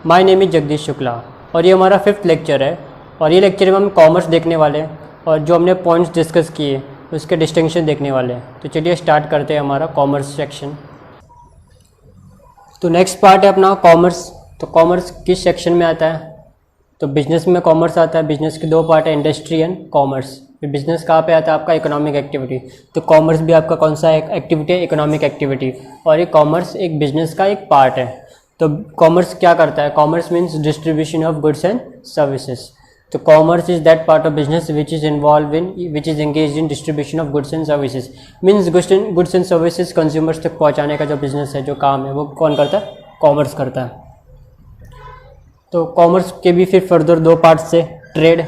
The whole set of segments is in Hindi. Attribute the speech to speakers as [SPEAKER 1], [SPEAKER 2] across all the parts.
[SPEAKER 1] My name is Jagdish Shukla और ये हमारा 5th लेक्चर है और ये लेक्चर में हम कॉमर्स देखने वाले हैं और जो हमने पॉइंट्स डिस्कस किए उसके डिस्टिंक्शन देखने वाले हैं। तो चलिए स्टार्ट करते हैं हमारा कॉमर्स सेक्शन। तो नेक्स्ट पार्ट है अपना कॉमर्स। तो कॉमर्स किस सेक्शन में आता है? तो बिजनेस में कॉमर्स आता है। बिजनेस के दो पार्ट है, इंडस्ट्री एंड कॉमर्स। फिर बिजनेस कहाँ पे आता है? आपका इकोनॉमिक एक्टिविटी। तो कॉमर्स भी आपका कौन सा एक्टिविटी है? Economic activity. और ये कॉमर्स एक बिजनेस का एक पार्ट है। तो कॉमर्स क्या करता है? Commerce means distribution of goods and services. तो commerce is that part of business which is engaged in distribution of goods and services. Means goods and services consumers तक पहुंचाने का जो बिजनेस है, जो काम है, वो कौन करता है? कॉमर्स करता है। तो कॉमर्स के भी फिर फर्दर दो पार्ट्स है, trade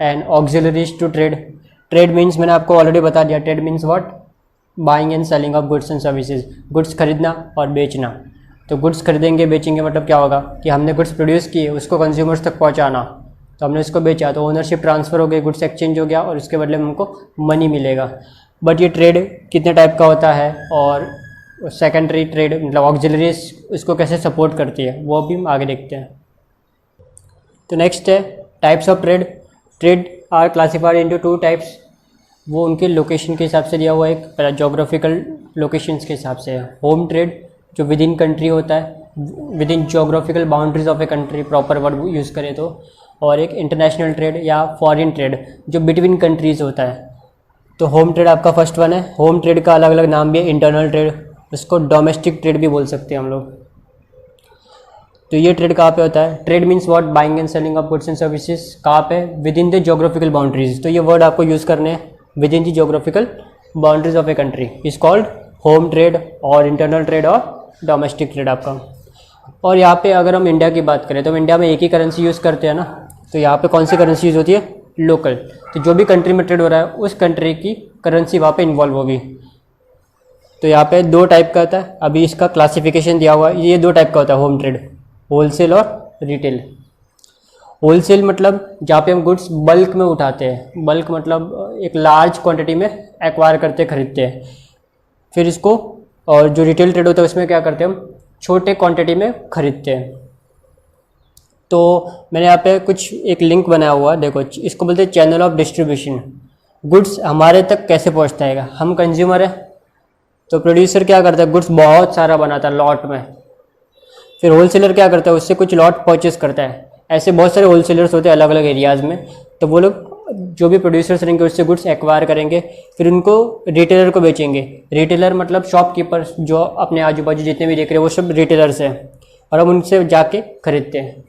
[SPEAKER 1] and auxiliaries to trade. Trade means मैंने आपको ऑलरेडी बता दिया, trade means what? Buying and selling of goods and services. Goods खरीदना और बेचना। तो गुड्स खरीदेंगे बेचेंगे मतलब क्या होगा कि हमने गुड्स प्रोड्यूस किए, उसको कंज्यूमर्स तक पहुंचाना, तो हमने उसको बेचा तो ओनरशिप ट्रांसफ़र हो गई, गुड्स एक्सचेंज हो गया और उसके बदले में हमको मनी मिलेगा। बट ये ट्रेड कितने टाइप का होता है और सेकेंडरी ट्रेड मतलब ऑक्सिलरीज उसको कैसे सपोर्ट करती है वो भी हम आगे देखते हैं। तो नेक्स्ट है types of trade. Trade are classified into 2 types. वो उनके लोकेशन के हिसाब से दिया हुआ है, एक जोग्राफिकल लोकेशंस के हिसाब से है। होम ट्रेड जो विद इन कंट्री होता है, with in geographical boundaries of a country, proper word use करें तो। और एक इंटरनेशनल ट्रेड या फॉरेन ट्रेड जो बिटवीन कंट्रीज़ होता है। तो होम ट्रेड आपका फर्स्ट वन है। होम ट्रेड का अलग अलग नाम भी है, इंटरनल ट्रेड, उसको डोमेस्टिक ट्रेड भी बोल सकते हैं हम लोग। तो ये ट्रेड कहाँ पे होता है? Trade means what? Buying and selling of goods and services. कहाँ पे? With in the geographical boundaries. तो ये वर्ड आपको यूज़ करने हैं, with in the geographical boundaries of a country is called home trade और इंटरनल ट्रेड और डोमेस्टिक ट्रेड आपका। और यहाँ पे अगर हम इंडिया की बात करें तो इंडिया में एक ही करेंसी यूज़ करते हैं ना। तो यहाँ पे कौन सी करेंसी यूज़ होती है? लोकल। तो जो भी कंट्री में ट्रेड हो रहा है उस कंट्री की करेंसी वहाँ पे इन्वॉल्व होगी। तो यहाँ पे 2 टाइप का होता है, अभी इसका क्लासिफिकेशन दिया हुआ है। ये 2 टाइप का होता है होम ट्रेड, होलसेल और रिटेल। होलसेल मतलब जहाँ पे हम गुड्स बल्क में उठाते हैं। बल्क मतलब एक लार्ज क्वांटिटी में एक्वायर करते खरीदते हैं। फिर इसको, और जो रिटेल ट्रेड होता है उसमें क्या करते हैं हम? छोटे क्वांटिटी में खरीदते हैं। तो मैंने यहाँ पे कुछ एक लिंक बनाया हुआ है, देखो, इसको बोलते हैं चैनल ऑफ डिस्ट्रीब्यूशन। गुड्स हमारे तक कैसे पहुँचता है? हम कंज्यूमर है तो प्रोड्यूसर क्या करता है? गुड्स बहुत सारा बनाता है लॉट में। फिर होलसेलर क्या करता है? उससे कुछ लॉट परचेस करता है। ऐसे बहुत सारे होलसेलर्स होते हैं अलग अलग एरियाज़ में। तो वो लोग जो भी प्रोड्यूसर्स रहेंगे उससे गुड्स एक्वायर करेंगे, फिर उनको रिटेलर को बेचेंगे। रिटेलर मतलब शॉपकीपर, जो अपने आजू बाजू जितने भी देख रहे हैं वो सब रिटेलर्स हैं और हम उनसे जाके खरीदते हैं।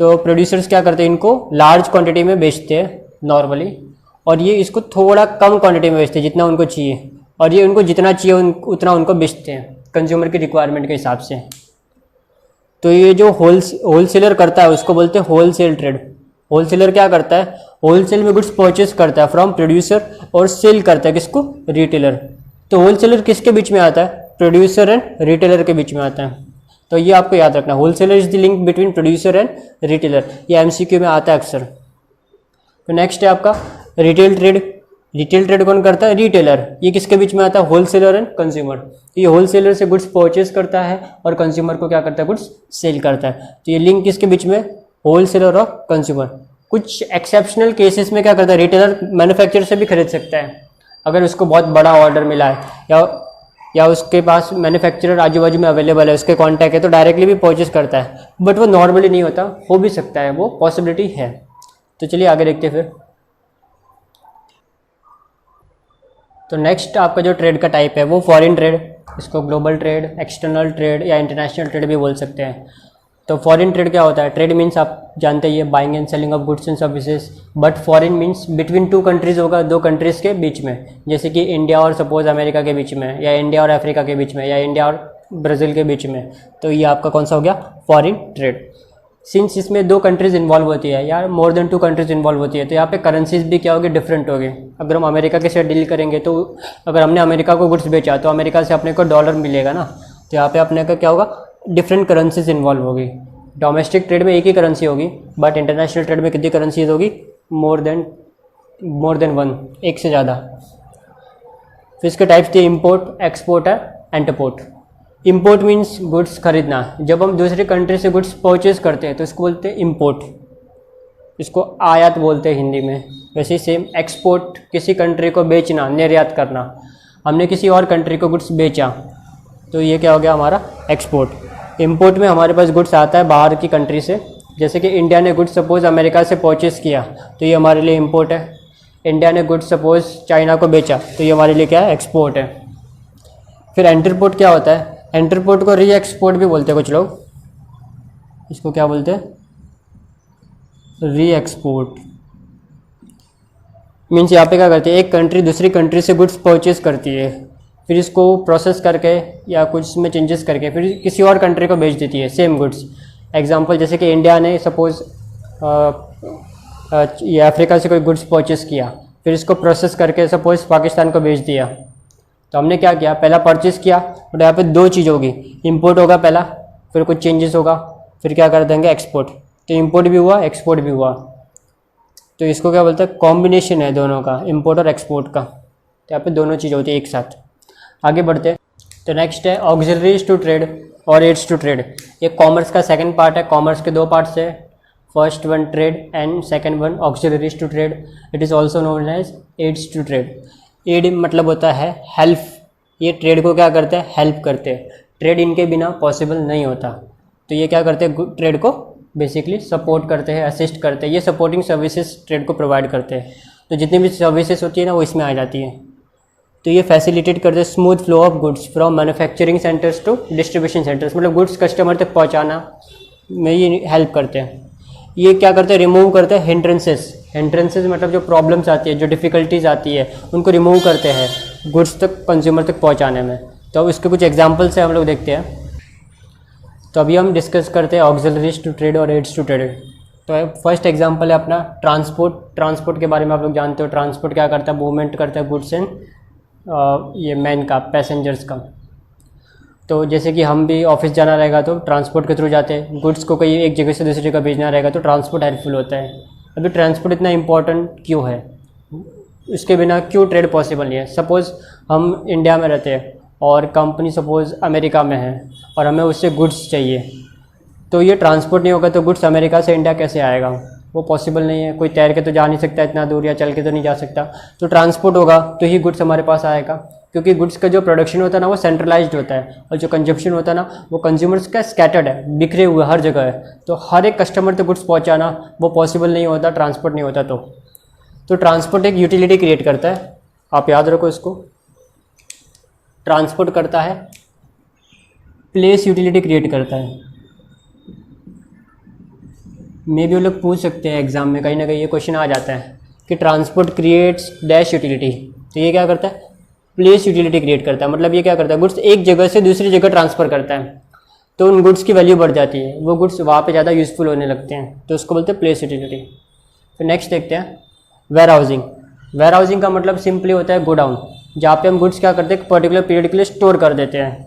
[SPEAKER 1] तो प्रोड्यूसर्स क्या करते हैं? इनको लार्ज क्वांटिटी में बेचते हैं नॉर्मली, और ये इसको थोड़ा कम क्वांटिटी में बेचते हैं जितना उनको चाहिए, और ये उनको जितना चाहिए उतना उनको बेचते हैं कंज्यूमर की रिक्वायरमेंट के हिसाब से। तो ये जो होलसेलर करता है उसको बोलते हैं होलसेल ट्रेड। होलसेलर क्या करता है? होलसेल में गुड्स परचेस करता है फ्रॉम प्रोड्यूसर और सेल करता है किसको? रिटेलर। तो होलसेलर किसके बीच में आता है? प्रोड्यूसर एंड रिटेलर के बीच में आता है। तो ये आपको याद रखना, wholesaler is the link between producer and retailer. ये एमसीक्यू में आता है अक्सर। तो नेक्स्ट है आपका रिटेल ट्रेड। रिटेल ट्रेड कौन करता है? रिटेलर। ये किसके बीच में आता है? Wholesaler and consumer. ये होलसेलर से गुड्स परचेस करता है और कंज्यूमर को क्या करता है? गुड्स सेल करता है। तो ये लिंक किसके बीच में? होलसेलर और कंज्यूमर। कुछ एक्सेप्शनल केसेस में क्या करता है? रिटेलर मैन्युफैक्चरर से भी खरीद सकता है अगर उसको बहुत बड़ा ऑर्डर मिला है, या उसके पास मैन्युफैक्चरर आजू बाजू में अवेलेबल है, उसके कॉन्टैक्ट है, तो डायरेक्टली भी परचेस करता है। बट वो नॉर्मली नहीं होता, हो भी सकता है, वो पॉसिबिलिटी है। तो चलिए आगे देखते हैं फिर। तो नेक्स्ट आपका जो ट्रेड का टाइप है वो फॉरेन ट्रेड, इसको ग्लोबल ट्रेड, एक्सटर्नल ट्रेड या इंटरनेशनल ट्रेड भी बोल सकते हैं। तो फॉरेन ट्रेड क्या होता है? ट्रेड मीन्स आप जानते ही है, buying and selling of goods and services. But foreign means between 2 countries होगा, 2 कंट्रीज़ के बीच में, जैसे कि इंडिया और सपोज अमेरिका के बीच में, या इंडिया और अफ्रीका के बीच में, या इंडिया और ब्राज़ील के बीच में। तो ये आपका कौन सा हो गया? Foreign trade. सिंस इसमें 2 कंट्रीज़ इन्वॉल्व होती है या मोर देन 2 कंट्रीज़ इन्वॉल्व होती है, तो यहाँ पे करेंसीज भी क्या होगी? डिफरेंट होगी। अगर हम अमेरिका के साथ डील करेंगे तो अगर हमने अमेरिका को गुड्स बेचा तो अमेरिका से अपने को डॉलर मिलेगा ना, तो यहाँ पे अपने का क्या होगा? डिफरेंट करेंसीज इन्वॉल्व होगी। डोमेस्टिक ट्रेड में एक ही करेंसी होगी, बट इंटरनेशनल ट्रेड में कितनी करेंसीज होगी? मोर देन 1, एक से ज़्यादा। फिर इसके टाइप्स थे इम्पोर्ट, एक्सपोर्ट है, इंटरपोर्ट। इम्पोर्ट मीन्स गुड्स खरीदना। जब हम दूसरी कंट्री से गुड्स परचेज करते हैं तो इसको बोलते हैं इम्पोर्ट, इसको आयात बोलते हैं हिंदी में। वैसे ही सेम एक्सपोर्ट, किसी कंट्री को बेचना, निर्यात करना। हमने किसी और कंट्री को गुड्स बेचा तो ये क्या हो गया हमारा एक्सपोर्ट। इम्पोर्ट में हमारे पास गुड्स आता है बाहर की कंट्री से, जैसे कि इंडिया ने गुड्स सपोज़ अमेरिका से परचेज किया तो ये हमारे लिए इम्पोर्ट है। इंडिया ने गुड्स सपोज़ चाइना को बेचा तो ये हमारे लिए क्या है, एक्सपोर्ट है। फिर एंटरपोर्ट क्या होता है, एंटरपोर्ट को री एक्सपोर्ट भी बोलते हैं कुछ लोग, इसको क्या बोलते हैं, री एक्सपोर्ट। मीन्स यहाँ पे क्या करती है, एक कंट्री दूसरी कंट्री से गुड्स परचेज करती है, फिर इसको प्रोसेस करके या कुछ में चेंजेस करके फिर किसी और कंट्री को बेच देती है सेम गुड्स। एग्जांपल जैसे कि इंडिया ने सपोज़ ये अफ्रीका से कोई गुड्स परचेस किया, फिर इसको प्रोसेस करके सपोज़ पाकिस्तान को बेच दिया, तो हमने क्या किया, पहला परचेस किया। तो यहाँ पे दो चीज़ होगी, इंपोर्ट होगा पहला, फिर कुछ चेंजेस होगा, फिर क्या कर देंगे, एक्सपोर्ट। तो इंपोर्ट भी हुआ, एक्सपोर्ट भी हुआ, तो इसको क्या बोलते हैं, कॉम्बिनेशन है दोनों का, इंपोर्ट और एक्सपोर्ट का। तो यहाँ पे दोनों चीज़ होती है एक साथ। आगे बढ़ते हैं, तो नेक्स्ट है ऑक्सिलरीज टू ट्रेड और एड्स टू ट्रेड। ये कॉमर्स का सेकंड पार्ट है। कॉमर्स के दो पार्ट्स है, first one trade and second one auxiliaries to trade. It is also known as aids to trade. Aid मतलब होता है हेल्प, ये ट्रेड को क्या करते हैं, हेल्प करते हैं। ट्रेड इनके बिना पॉसिबल नहीं होता, तो ये क्या करते हैं, ट्रेड को बेसिकली सपोर्ट करते हैं, असिस्ट करते हैं। ये सपोर्टिंग सर्विसेज ट्रेड को प्रोवाइड करते हैं। तो जितनी भी सर्विसेज होती है ना वो इसमें आ जाती है। तो ये फैसिलिटेट करते हैं smooth flow of goods from manufacturing centres to distribution centres, मतलब गुड्स कस्टमर तक पहुंचाना में ये हेल्प करते हैं। ये क्या करते हैं, रिमूव करते हैं हिंड्रेंसेस। हिंड्रेंसेस मतलब जो प्रॉब्लम्स आती है, जो डिफ़िकल्टीज आती है, उनको रिमूव करते हैं गुड्स तक, कंज्यूमर तक पहुंचाने में। तो इसके कुछ एग्जांपल्स है, हम लोग देखते हैं। तो अभी हम डिस्कस करते हैं ऑक्सिलरीज टू ट्रेड और एड्स टू ट्रेड। तो फर्स्ट एग्जांपल है अपना ट्रांसपोर्ट। ट्रांसपोर्ट के बारे में आप लोग जानते हो, ट्रांसपोर्ट क्या करता है, मूवमेंट करता है गुड्स एंड ये मैन का, पैसेंजर्स का। तो जैसे कि हम भी ऑफिस जाना रहेगा तो ट्रांसपोर्ट के थ्रू जाते हैं, गुड्स को कहीं एक जगह से दूसरी जगह भेजना रहेगा तो ट्रांसपोर्ट हेल्पफुल होता है। अभी ट्रांसपोर्ट इतना इंपॉर्टेंट क्यों है, इसके बिना क्यों ट्रेड पॉसिबल नहीं है। सपोज़ हम इंडिया में रहते हैं और कंपनी सपोज़ अमेरिका में है और हमें उससे गुड्स चाहिए, तो ये ट्रांसपोर्ट नहीं होगा तो गुड्स अमेरिका से इंडिया कैसे आएगा, वो पॉसिबल नहीं है। कोई तैर के तो जा नहीं सकता इतना दूर, या चल के तो नहीं जा सकता। तो ट्रांसपोर्ट होगा तो ही गुड्स हमारे पास आएगा, क्योंकि गुड्स का जो प्रोडक्शन होता है ना वो सेंट्रलाइज्ड होता है, और जो कंजप्शन होता है ना वो कंज्यूमर्स का स्कैटर्ड है, बिखरे हुए हर जगह है। तो हर एक कस्टमर तक गुड्स पहुंचाना वो पॉसिबल नहीं होता, ट्रांसपोर्ट नहीं होता। तो ट्रांसपोर्ट एक यूटिलिटी क्रिएट करता है, आप याद रखो इसको। ट्रांसपोर्ट करता है, प्लेस यूटिलिटी क्रिएट करता है। मे भी वो लोग पूछ सकते हैं एग्जाम में, कहीं ना कहीं ये क्वेश्चन आ जाता है कि ट्रांसपोर्ट क्रिएट्स डैश यूटिलिटी। तो ये क्या करता है, प्लेस यूटिलिटी क्रिएट करता है। मतलब ये क्या करता है, गुड्स एक जगह से दूसरी जगह ट्रांसफ़र करता है, तो उन गुड्स की वैल्यू बढ़ जाती है, वो गुड्स वहाँ पे ज़्यादा यूज़फुल होने लगते हैं, तो उसको बोलते हैं प्लेस यूटिलिटी। तो नेक्स्ट देखते हैं वेयर हाउसिंग। वेयर हाउसिंग का मतलब सिंपली होता है गोडाउन, जहाँ पे हम गुड्स क्या करते हैं, पर्टिकुलर पीरियड के लिए स्टोर कर देते हैं।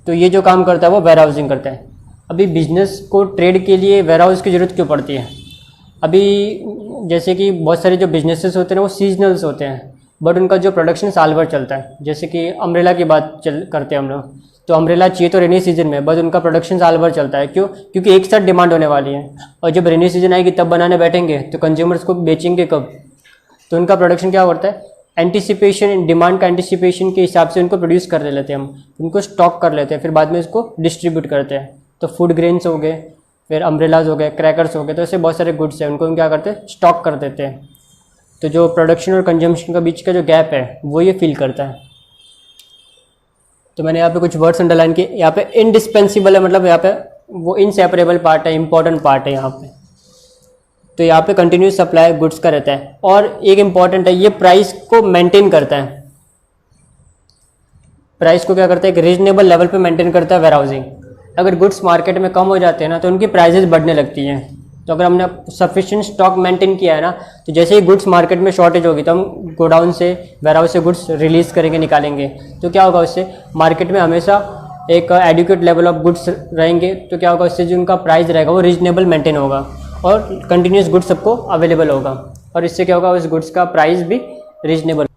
[SPEAKER 1] तो ये जो काम करता है वो वेयर हाउसिंग करता है। अभी बिजनेस को ट्रेड के लिए वेयर हाउस की ज़रूरत क्यों पड़ती है। अभी जैसे कि बहुत सारे जो बिजनेसेस होते हैं वो सीजनल्स होते हैं, बट उनका जो प्रोडक्शन साल भर चलता है। जैसे कि अम्ब्रेला की बात करते हैं हम लोग, तो अम्ब्रेला चाहिए तो रेनी सीजन में, बट उनका प्रोडक्शन साल भर चलता है। क्यों, क्योंकि एक साथ डिमांड होने वाली है, और जब रेनी सीजन आएगी तब बनाने बैठेंगे तो कंज्यूमर्स को बेचेंगे कब। तो उनका प्रोडक्शन क्या होता है, एंटिसिपेशन, डिमांड का एंटिसिपेशन के हिसाब से उनको प्रोड्यूस कर लेते हैं हम, उनको स्टॉक कर लेते हैं, फिर बाद में इसको डिस्ट्रीब्यूट करते हैं। तो फूड ग्रेन्स हो गए, फिर अम्ब्रेलाज हो गए, क्रैकर्स हो गए, तो ऐसे बहुत सारे गुड्स हैं, उनको हम क्या करते हैं, स्टॉक कर देते हैं। तो जो प्रोडक्शन और कंजम्पशन के बीच का जो गैप है वो ये फिल करता है। तो मैंने यहाँ पे कुछ वर्ड्स अंडरलाइन किए। यहाँ पे इनडिस्पेंसिबल है, मतलब यहाँ पे वो इनसेपरेबल पार्ट है, इंपॉर्टेंट पार्ट है यहाँ पे। तो यहाँ पे कंटिन्यूस सप्लाई गुड्स का रहता है। और एक इम्पॉर्टेंट है, ये प्राइस को मेंटेन करता है। प्राइस को क्या करता है, एक रीजनेबल लेवल पे मेंटेन करता है वेयर हाउसिंग। अगर गुड्स मार्केट में कम हो जाते हैं ना तो उनकी प्राइसेस बढ़ने लगती हैं। तो अगर हमने सफिशिएंट स्टॉक मेंटेन किया है ना, तो जैसे ही गुड्स मार्केट में शॉर्टेज होगी तो हम गोडाउन से, वेयर हाउस से गुड्स रिलीज़ करेंगे, निकालेंगे। तो क्या होगा, उससे मार्केट में हमेशा एक एडिक्वेट लेवल ऑफ गुड्स रहेंगे। तो क्या होगा, उससे जो उनका प्राइस रहेगा वो रीजनेबल मेंटेन होगा और कंटिन्यूस गुड्स सबको अवेलेबल होगा, और इससे क्या होगा, उस गुड्स का प्राइस भी रीजनेबल।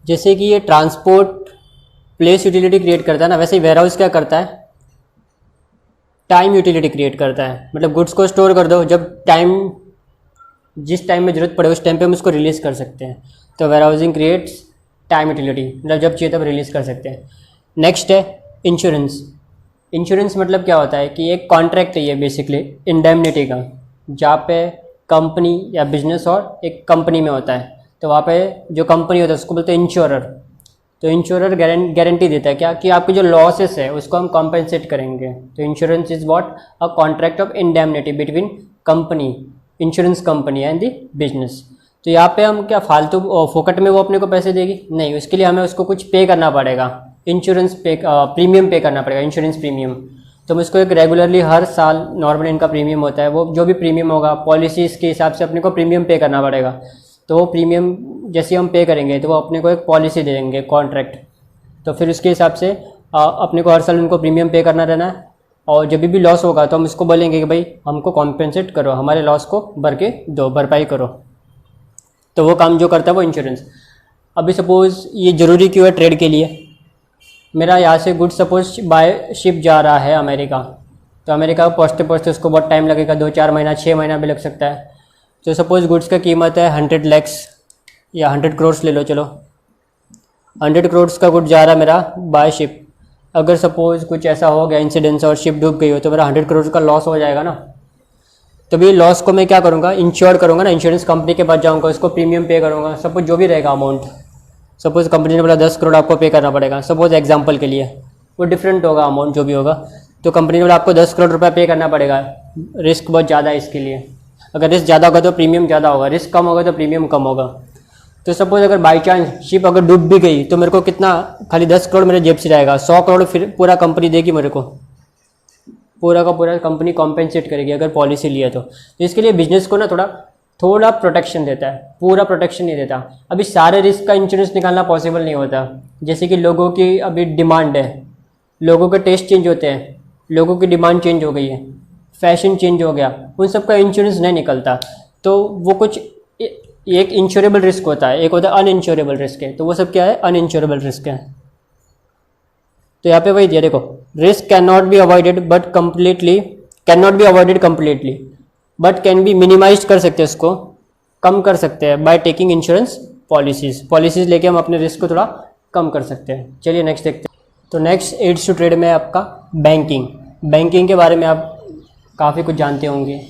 [SPEAKER 1] जैसे कि ये ट्रांसपोर्ट प्लेस यूटिलिटी क्रिएट करता है ना, वैसे ही वेयर हाउस क्या करता है, टाइम यूटिलिटी क्रिएट करता है। मतलब गुड्स को स्टोर कर दो, जब टाइम, जिस टाइम में ज़रूरत पड़े उस टाइम पे हम उसको रिलीज़ कर सकते हैं। तो warehousing creates time utility, मतलब जब चाहिए तब रिलीज़ कर सकते हैं। नेक्स्ट है इंश्योरेंस। इंश्योरेंस मतलब क्या होता है कि एक कॉन्ट्रैक्ट है ये बेसिकली इंडेमनिटी का, जहाँ पे कंपनी या बिजनेस और एक कंपनी में होता है, तो वहाँ पे जो कंपनी होता है उसको बोलते हैं इंश्योरर। तो इंश्योरर गारंटी देता है क्या, कि आपके जो लॉसेस है उसको हम कॉम्पेंसेट करेंगे। तो insurance is what, a contract of indemnity between company, insurance company and the business. तो यहाँ पे हम क्या फालतू फोकट में वो अपने को पैसे देगी, नहीं, उसके लिए हमें उसको कुछ पे करना पड़ेगा, इंश्योरेंस पे, प्रीमियम पे करना पड़ेगा, इंश्योरेंस प्रीमियम। तो हम इसको एक रेगुलरली हर साल नॉर्मल इनका प्रीमियम होता है, वो जो भी प्रीमियम होगा पॉलिसीज़ के हिसाब से अपने को प्रीमियम पे करना पड़ेगा। तो वो प्रीमियम जैसे हम पे करेंगे तो वो अपने को एक पॉलिसी देंगे, कॉन्ट्रैक्ट। तो फिर उसके हिसाब से अपने को हर साल उनको प्रीमियम पे करना रहना है, और जब भी लॉस होगा तो हम इसको बोलेंगे कि भाई हमको कॉम्पेंसेट करो, हमारे लॉस को भर के दो, भरपाई करो। तो वो काम जो करता है वो इंश्योरेंस। अभी सपोज़ ये ज़रूरी क्यों है ट्रेड के लिए, मेरा यहाँ से गुड्स सपोज बाय शिप जा रहा है अमेरिका, तो अमेरिका पहुँचते पहुँचते उसको बहुत टाइम लगेगा, 2-4 महीना, 6 महीना भी लग सकता है। तो सपोज़ गुड्स का कीमत है 100 lakhs या 100 crores ले लो, चलो 100 crores का गुड जा रहा है मेरा बाय शिप। अगर सपोज़ कुछ ऐसा हो गया इंसिडेंस और शिप डूब गई हो तो मेरा 100 crores का लॉस हो जाएगा ना। तो भी लॉस को मैं क्या करूँगा, इंश्योर करूँगा ना, इंश्योरेंस कंपनी के पास जाऊँगा, उसको प्रीमियम पे करूँगा। सपोज जो भी रहेगा अमाउंट, सपोज़ कंपनी ने बोला 10 करोड़ आपको पे करना पड़ेगा, सपोज़ एग्जांपल के लिए, वो डिफरेंट होगा अमाउंट जो भी होगा। तो कंपनी ने बोला आपको 10 करोड़ रुपया पे करना पड़ेगा, रिस्क बहुत ज़्यादा है इसके लिए। अगर रिस्क ज़्यादा होगा तो प्रीमियम ज़्यादा होगा, रिस्क कम होगा तो प्रीमियम कम होगा। तो सपोज़ अगर बाई चांस शिप अगर डूब भी गई तो मेरे को कितना, खाली 10 करोड़ मेरे जेब से जाएगा, 100 करोड़ फिर पूरा कंपनी देगी मेरे को, पूरा का पूरा कंपनी कॉम्पेंसेट करेगी अगर पॉलिसी लिया तो इसके लिए बिजनेस को ना थोड़ा प्रोटेक्शन देता है, पूरा प्रोटेक्शन नहीं देता। अभी सारे रिस्क का इंश्योरेंस निकालना पॉसिबल नहीं होता। जैसे कि लोगों की अभी डिमांड है, लोगों के टेस्ट चेंज होते हैं, लोगों की डिमांड चेंज हो गई है, फैशन चेंज हो गया, उन सब का इंश्योरेंस नहीं निकलता। तो वो कुछ एक इंश्योरेबल रिस्क होता है, एक होता है अनइंश्योरेबल रिस्क है। तो वो सब क्या है, अनइंश्योरेबल रिस्क है। तो यहाँ पे वही दिया देखो, risk can not be avoided but completely, can not be avoided completely but can be minimise कर सकते हैं, उसको कम कर सकते हैं बाय टेकिंग इंश्योरेंस पॉलिसीज लेके हम अपने रिस्क को थोड़ा कम कर सकते हैं। चलिए नेक्स्ट देखते हैं। तो नेक्स्ट एड्स टू ट्रेड में आपका बैंकिंग के बारे में आप काफ़ी कुछ जानते होंगे।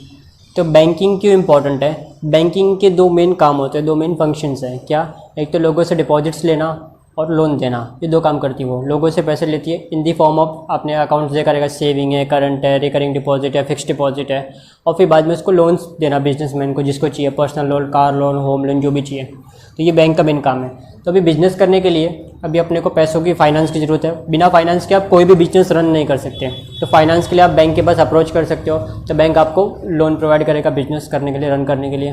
[SPEAKER 1] तो बैंकिंग क्यों इम्पोर्टेंट है, बैंकिंग के दो मेन काम होते हैं, दो मेन फंक्शंस हैं। क्या, एक तो लोगों से डिपॉजिट्स लेना और लोन देना, ये दो काम करती है वो। लोगों से पैसे लेती है इन दी फॉर्म ऑफ अपने अकाउंट से करेगा, सेविंग है, करंट है, रिकरिंग डिपॉजिट है, फिक्स्ड डिपॉजिट है, और फिर बाद में उसको लोन्स देना बिजनेसमैन को जिसको चाहिए, personal loan, car loan, home loan, जो भी चाहिए। तो ये बैंक का मेन काम है। तो अभी बिजनेस करने के लिए अभी अपने को पैसों की फाइनेंस की ज़रूरत है। बिना फाइनेंस के आप कोई भी बिजनेस रन नहीं कर सकते। तो फाइनेंस के लिए आप बैंक के पास अप्रोच कर सकते हो, तो बैंक आपको लोन प्रोवाइड करेगा बिजनेस करने के लिए, रन करने के लिए।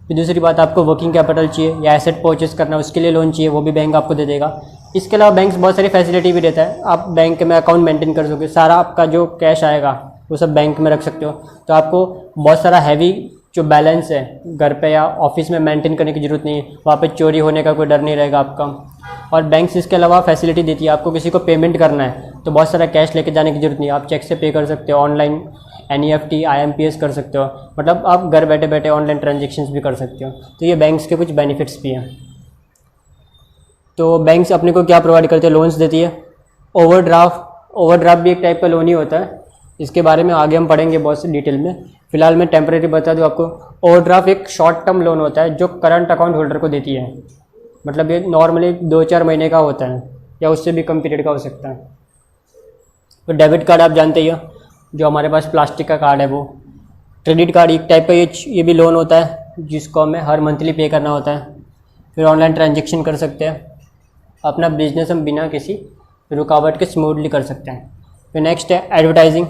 [SPEAKER 1] फिर दूसरी बात, आपको वर्किंग कैपिटल चाहिए या एसेट परचेज करना, उसके लिए लोन चाहिए, वो भी बैंक आपको दे देगा। इसके अलावा बैंक बहुत सारी फैसिलिटी भी देता है। आप बैंक में अकाउंट मेंटेन कर सकते हो, सारा आपका जो कैश आएगा वो सब बैंक में रख सकते हो। तो आपको बहुत सारा हैवी जो बैलेंस है घर पे या ऑफिस में मेंटेन करने की ज़रूरत नहीं है, वहाँ पे चोरी होने का कोई डर नहीं रहेगा आपका। और बैंक इसके अलावा फैसिलिटी देती है, आपको किसी को पेमेंट करना है तो बहुत सारा कैश लेके जाने की ज़रूरत नहीं है, आप चेक से पे कर सकते हो, ऑनलाइन NEFT IMPS कर सकते हो, मतलब आप घर बैठे बैठे ऑनलाइन ट्रांजेक्शन्स भी कर सकते हो। तो ये बैंक्स के कुछ बेनिफिट्स भी हैं। तो बैंक्स अपने को क्या प्रोवाइड करते हैं, लोन्स देती है। ओवरड्राफ्ट भी एक टाइप का लोन ही होता है, इसके बारे में आगे हम पढ़ेंगे बहुत सी डिटेल में। फिलहाल मैं टेम्परेरी बता दूँ आपको। ओवरड्राफ्ट एक शॉर्ट टर्म लोन होता है जो करंट अकाउंट होल्डर को देती है, मतलब ये नॉर्मली 2-4 महीने का होता है या उससे भी कम पीरियड का हो सकता है। तो डेबिट कार्ड आप जानते ही हो, जो हमारे पास प्लास्टिक का कार्ड है वो। क्रेडिट कार्ड एक टाइप का ये भी लोन होता है जिसको हमें हर मंथली पे करना होता है। फिर ऑनलाइन ट्रांजेक्शन कर सकते हैं, अपना बिजनेस हम बिना किसी रुकावट के स्मूथली कर सकते हैं। फिर नेक्स्ट है एडवर्टाइजिंग।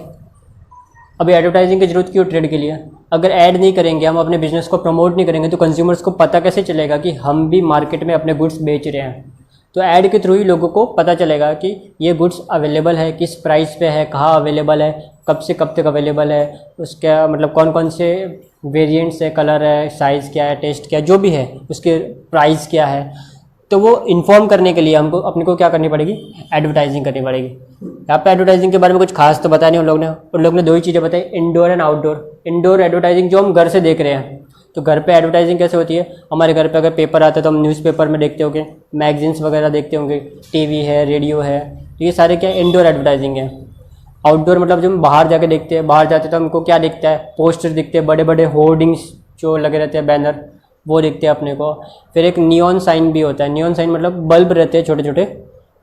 [SPEAKER 1] अभी एडवर्टाइजिंग की ज़रूरत क्यों ट्रेड के लिए, अगर ऐड नहीं करेंगे, हम अपने बिजनेस को प्रमोट नहीं करेंगे तो कंज्यूमर्स को पता कैसे चलेगा कि हम भी मार्केट में अपने गुड्स बेच रहे हैं। तो ऐड के थ्रू ही लोगों को पता चलेगा कि ये गुड्स अवेलेबल है, किस प्राइस पे है, कहाँ अवेलेबल है, कब से कब तक अवेलेबल है, उसका मतलब कौन कौन से वेरिएंट्स है, कलर है, साइज़ क्या है, टेस्ट क्या है, जो भी है, उसके प्राइस क्या है। तो वो इन्फॉर्म करने के लिए हमको अपने को क्या करनी पड़ेगी, एडवर्टाइजिंग करनी पड़ेगी। यहाँ पे एडवर्टाइजिंग के बारे में कुछ खास तो बताया नहीं उन लोग ने दो ही चीज़ें बताई, indoor and outdoor. Indoor advertising जो हम घर से देख रहे हैं, तो घर पे एडवर्टाइजिंग कैसे होती है, हमारे घर पे अगर पेपर आता है तो हम न्यूज़पेपर में देखते होंगे, मैगजीन्स वगैरह देखते होंगे, टीवी है, रेडियो है, तो ये सारे क्या इंडोर एडवर्टाइजिंग है। आउटडोर मतलब जब हम बाहर जाके देखते हैं, बाहर जाते हैं तो हमको क्या दिखता है, पोस्टर दिखते हैं, बड़े बड़े होर्डिंग्स जो लगे रहते हैं, बैनर, वो दिखते हैं अपने को। फिर एक नियॉन साइन भी होता है। नियॉन साइन मतलब बल्ब रहते हैं छोटे छोटे,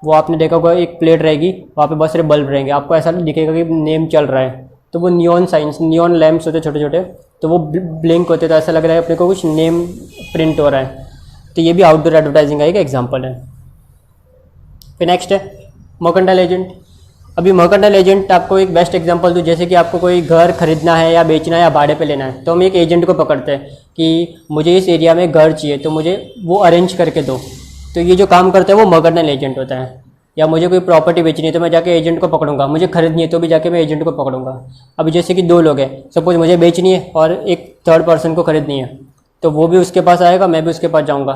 [SPEAKER 1] वो आपने देखा होगा, एक प्लेट रहेगी, वहाँ पे बहुत सारे बल्ब रहेंगे, आपको ऐसा दिखेगा कि नेम चल रहा है, तो वो नियॉन साइंस, नियॉन लैंप्स होते हैं छोटे छोटे, तो वो ब्लिंक होते हैं, तो ऐसा लग रहा है अपने को कुछ नेम प्रिंट हो रहा है। तो ये भी आउटडोर एडवर्टाइजिंग का एक एग्जाम्पल है। फिर नेक्स्ट है मर्केंटाइल एजेंट। अभी मर्केंटाइल एजेंट आपको एक बेस्ट एग्जांपल दूँ, जैसे कि आपको कोई घर खरीदना है या बेचना है या भाड़े पे लेना है, तो हम एक एजेंट को पकड़ते हैं कि मुझे इस एरिया में घर चाहिए, तो मुझे वो अरेंज करके दो। तो ये जो काम करता है वो मर्केंटाइल एजेंट होता है। या मुझे कोई प्रॉपर्टी बेचनी है तो मैं जाके एजेंट को पकड़ूंगा, मुझे खरीदनी है तो भी जाके मैं एजेंट को पकड़ूंगा। अभी जैसे कि दो लोग हैं, सपोज मुझे बेचनी है और एक थर्ड पर्सन को खरीदनी है, तो वो भी उसके पास आएगा, मैं भी उसके पास जाऊँगा।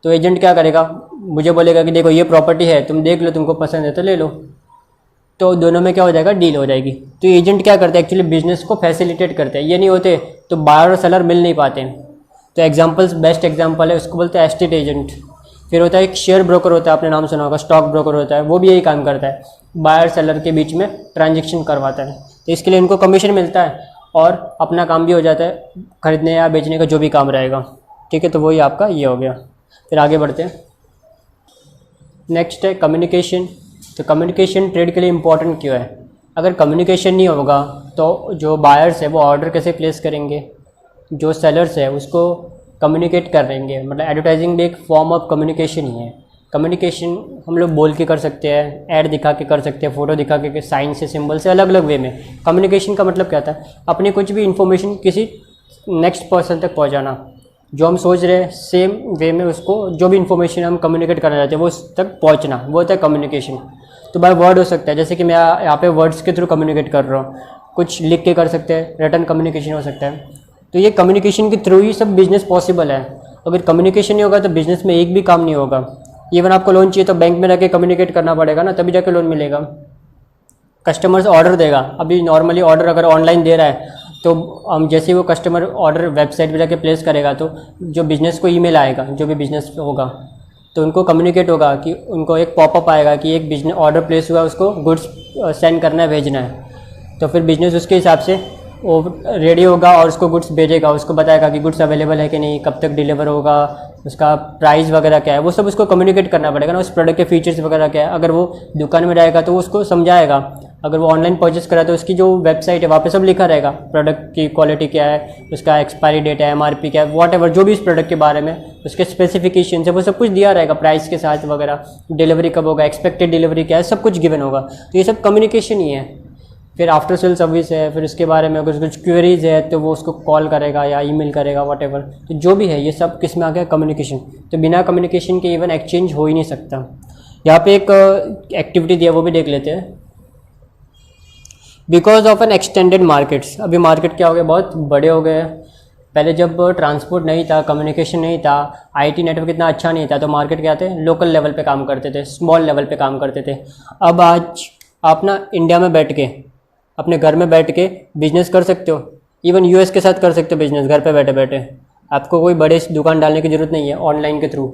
[SPEAKER 1] तो एजेंट क्या करेगा, मुझे बोलेगा कि देखो ये प्रॉपर्टी है, तुम देख लो, तुमको पसंद है तो ले लो। तो दोनों में क्या हो जाएगा, डील हो जाएगी। तो एजेंट क्या करते हैं, एक्चुअली बिजनेस को फैसिलिटेट करते हैं। ये नहीं होते तो बायर और सेलर मिल नहीं पाते हैं। तो एग्जांपल्स, बेस्ट एग्जांपल है, उसको बोलते हैं एस्टेट एजेंट। फिर होता है एक शेयर ब्रोकर होता है, आपने नाम सुना होगा, स्टॉक ब्रोकर होता है, वो भी यही काम करता है, बायर सेलर के बीच में ट्रांजेक्शन करवाता है। तो इसके लिए इनको कमीशन मिलता है और अपना काम भी हो जाता है, खरीदने या बेचने का जो भी काम रहेगा। ठीक है, तो वही आपका ये हो गया। फिर आगे बढ़ते हैं। नेक्स्ट है कम्युनिकेशन। तो कम्युनिकेशन ट्रेड के लिए इम्पॉर्टेंट क्यों है? अगर कम्युनिकेशन नहीं होगा तो जो बायर्स है वो ऑर्डर कैसे प्लेस करेंगे, जो सेलर्स है उसको कम्युनिकेट करेंगे। मतलब एडवर्टाइजिंग भी एक फॉर्म ऑफ कम्युनिकेशन ही है। कम्युनिकेशन हम लोग बोल के कर सकते हैं, ऐड दिखा के कर सकते हैं, फ़ोटो दिखा के, साइन से, सिंबल से, अलग अलग वे में। कम्युनिकेशन का मतलब क्या था, अपनी कुछ भी इन्फॉर्मेशन किसी नेक्स्ट पर्सन तक पहुँचाना। जो हम सोच रहे हैं सेम वे में उसको, जो भी इन्फॉर्मेशन हम कम्युनिकेट करना चाहते हैं वो उस तक पहुंचना, वो होता है कम्युनिकेशन। तो बाय वर्ड हो सकता है, जैसे कि मैं यहाँ पे वर्ड्स के थ्रू कम्युनिकेट कर रहा हूँ, कुछ लिख के कर सकते हैं, रिटर्न कम्युनिकेशन हो सकता है। तो ये कम्युनिकेशन के थ्रू ही सब बिजनेस पॉसिबल है। अगर कम्युनिकेशन नहीं होगा तो बिजनेस में एक भी काम नहीं होगा। इवन आपको लोन चाहिए तो बैंक में जाके कम्युनिकेट करना पड़ेगा ना, तभी जाके लोन मिलेगा। कस्टमर्स ऑर्डर देगा, अभी नॉर्मली ऑर्डर अगर ऑनलाइन दे रहा है तो हम जैसे ही वो कस्टमर ऑर्डर वेबसाइट पे जाके प्लेस करेगा तो जो बिज़नेस को ईमेल आएगा, जो भी बिज़नेस होगा, तो उनको कम्युनिकेट होगा कि उनको एक पॉपअप आएगा कि एक बिजनेस ऑर्डर प्लेस हुआ, उसको गुड्स सेंड करना है, भेजना है। तो फिर बिज़नेस उसके हिसाब से वो रेडी होगा और उसको गुड्स भेजेगा, उसको बताएगा कि गुड्स अवेलेबल है कि नहीं, कब तक डिलीवर होगा, उसका प्राइस वगैरह क्या है, वो सब उसको कम्युनिकेट करना पड़ेगा ना। उस प्रोडक्ट के फीचर्स वगैरह क्या है, अगर वो दुकान में रहेगा तो वो उसको समझाएगा। अगर वो ऑनलाइन परचेस करा तो उसकी जो वेबसाइट है वहाँ पे सब लिखा रहेगा, प्रोडक्ट की क्वालिटी क्या है, उसका एक्सपायरी डेट है, MRP क्या है, वॉटएवर जो भी इस प्रोडक्ट के बारे में उसके स्पेसिफिकेशन है वो सब कुछ दिया रहेगा, प्राइस के साथ वगैरह, डिलीवरी कब होगा, एक्सपेक्टेड डिलीवरी क्या है, सब कुछ गिवन होगा। तो ये सब कम्युनिकेशन ही है। फिर आफ्टर सेल सर्विस है, फिर उसके बारे में अगर कुछ क्वेरीज है तो वो उसको कॉल करेगा या ईमेल करेगा, वॉटएवर। तो जो भी है ये सब किस में आ गया, कम्युनिकेशन। तो बिना कम्युनिकेशन के इवन एक्सचेंज हो ही नहीं सकता। यहाँ पे एक एक्टिविटी दिया, वो भी देख लेते हैं। Because of N extended markets. अभी मार्केट क्या हो गया, बहुत बड़े हो गए। पहले जब ट्रांसपोर्ट नहीं था, कम्युनिकेशन नहीं था, IT नेटवर्क इतना अच्छा नहीं था, तो मार्केट क्या थे, लोकल लेवल पे काम करते थे, स्मॉल लेवल पे काम करते थे। अब आज आप ना इंडिया में बैठ के, अपने घर में बैठ के बिजनेस कर सकते हो। इवन US के साथ कर सकते हो बिजनेस, घर पे बैठे बैठे। आपको कोई बड़े दुकान डालने की ज़रूरत नहीं है, ऑनलाइन के थ्रू।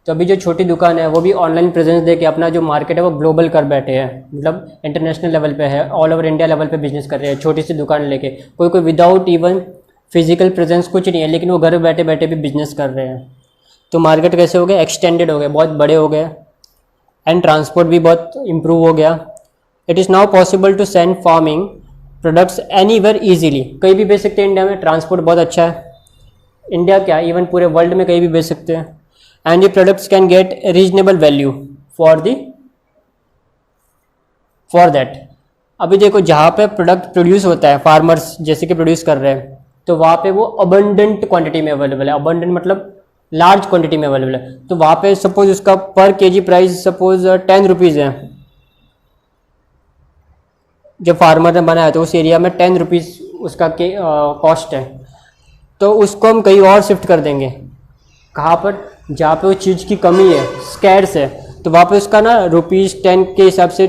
[SPEAKER 1] तो अभी जो छोटी दुकान है वो भी ऑनलाइन प्रेजेंस दे के अपना जो मार्केट है वो ग्लोबल कर बैठे हैं, मतलब इंटरनेशनल लेवल पे है, ऑल ओवर इंडिया लेवल पे बिजनेस कर रहे हैं, छोटी सी दुकान लेके। कोई विदाउट इवन फिजिकल प्रेजेंस कुछ नहीं है, लेकिन वो घर बैठे बैठे भी बिजनेस कर रहे हैं। तो मार्केट कैसे हो गए, एक्सटेंडेड हो गए, बहुत बड़े हो गए। एंड ट्रांसपोर्ट भी बहुत इम्प्रूव हो गया। It is now possible to send farming products anywhere easily. कहीं भी बेच सकते हैं इंडिया में, ट्रांसपोर्ट बहुत अच्छा है। इंडिया क्या, इवन पूरे वर्ल्ड में कहीं भी बेच सकते हैं। एंड ये products can get reasonable value for that. अभी देखो जहाँ पे प्रोडक्ट प्रोड्यूस होता है, फार्मर्स जैसे कि प्रोड्यूस कर रहे हैं, तो वहाँ पे वो अबंडेंट क्वांटिटी में अवेलेबल है। अबंडेंट मतलब लार्ज क्वांटिटी में अवेलेबल है। तो वहाँ पे सपोज उसका पर केजी प्राइस सपोज 10 रुपीज़ है, जो फार्मर ने बनाया तो उस एरिया में 10 रुपीज़ उसका कॉस्ट है। तो उसको हम कहीं और शिफ्ट कर देंगे, कहाँ पर, जहाँ पे वो चीज़ की कमी है, स्कैर्स है, तो वहाँ पे उसका ना ₹10 के हिसाब से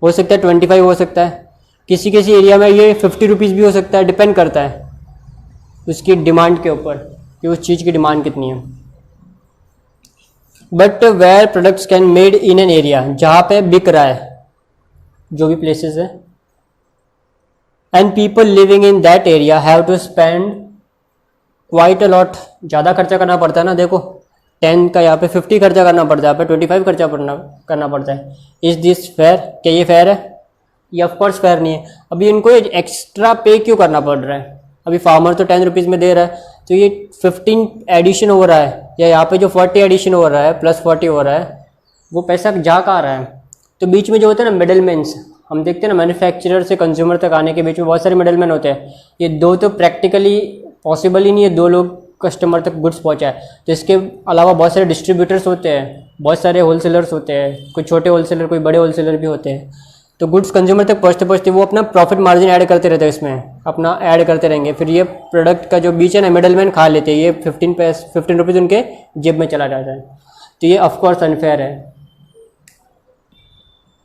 [SPEAKER 1] हो सकता है, 25 हो सकता है, किसी किसी एरिया में ये ₹50 भी हो सकता है, डिपेंड करता है उसकी डिमांड के ऊपर कि उस चीज़ की डिमांड कितनी है। But where products can made in an area, जहाँ पे बिक रहा है जो भी प्लेसेस है, and people living in that area have to spend quite a lot, ज़्यादा खर्चा करना पड़ता है ना। देखो 10 का यहाँ पे 50 खर्चा करना पड़ता है, यहाँ पे 25 खर्चा करना पड़ता है। Is this fair? क्या ये फेयर है? ये ऑफकोर्स फेयर नहीं है। अभी इनको एक्स्ट्रा पे क्यों करना पड़ रहा है? अभी फार्मर तो ₹10 में दे रहा है, तो ये 15 एडिशन हो रहा है, या यहाँ पे जो 40 एडिशन हो रहा है, प्लस 40 हो रहा है, वो पैसा जा कहाँ रहा है? तो बीच में जो होते हैं ना मिडल मैन्स, हम देखते हैं ना मैन्युफैक्चरर से कंज्यूमर तक आने के बीच में बहुत सारे मिडल मैन होते हैं। ये दो तो प्रैक्टिकली पॉसिबल ही नहीं है, 2 लोग कस्टमर तक गुड्स पहुँचाए। तो इसके अलावा बहुत सारे डिस्ट्रीब्यूटर्स होते हैं, बहुत सारे होलसेलर्स होते हैं, कोई छोटे होलसेलर, कोई बड़े होलसेलर भी होते हैं। तो गुड्स कंज्यूमर तक पहुँचते पहुँचते वो अपना प्रॉफिट मार्जिन ऐड करते रहते हैं, इसमें अपना ऐड करते रहेंगे। फिर ये प्रोडक्ट का जो बीच है ना मिडल मैन खा लेते हैं, ये 15 रुपीज़ उनके जेब में चला जाता है। तो ये ऑफकोर्स अनफेयर है।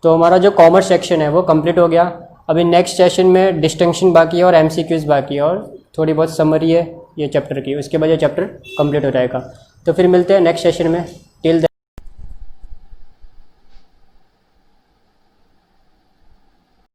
[SPEAKER 1] तो हमारा जो कॉमर्स सेक्शन है वो कंप्लीट हो गया। अभी नेक्स्ट सेशन में डिस्टिंक्शन बाकी है और MCQs बाकी है, और थोड़ी बहुत समरी है ये चैप्टर की, उसके बाद ये चैप्टर कंप्लीट हो जाएगा। तो फिर मिलते हैं नेक्स्ट सेशन में।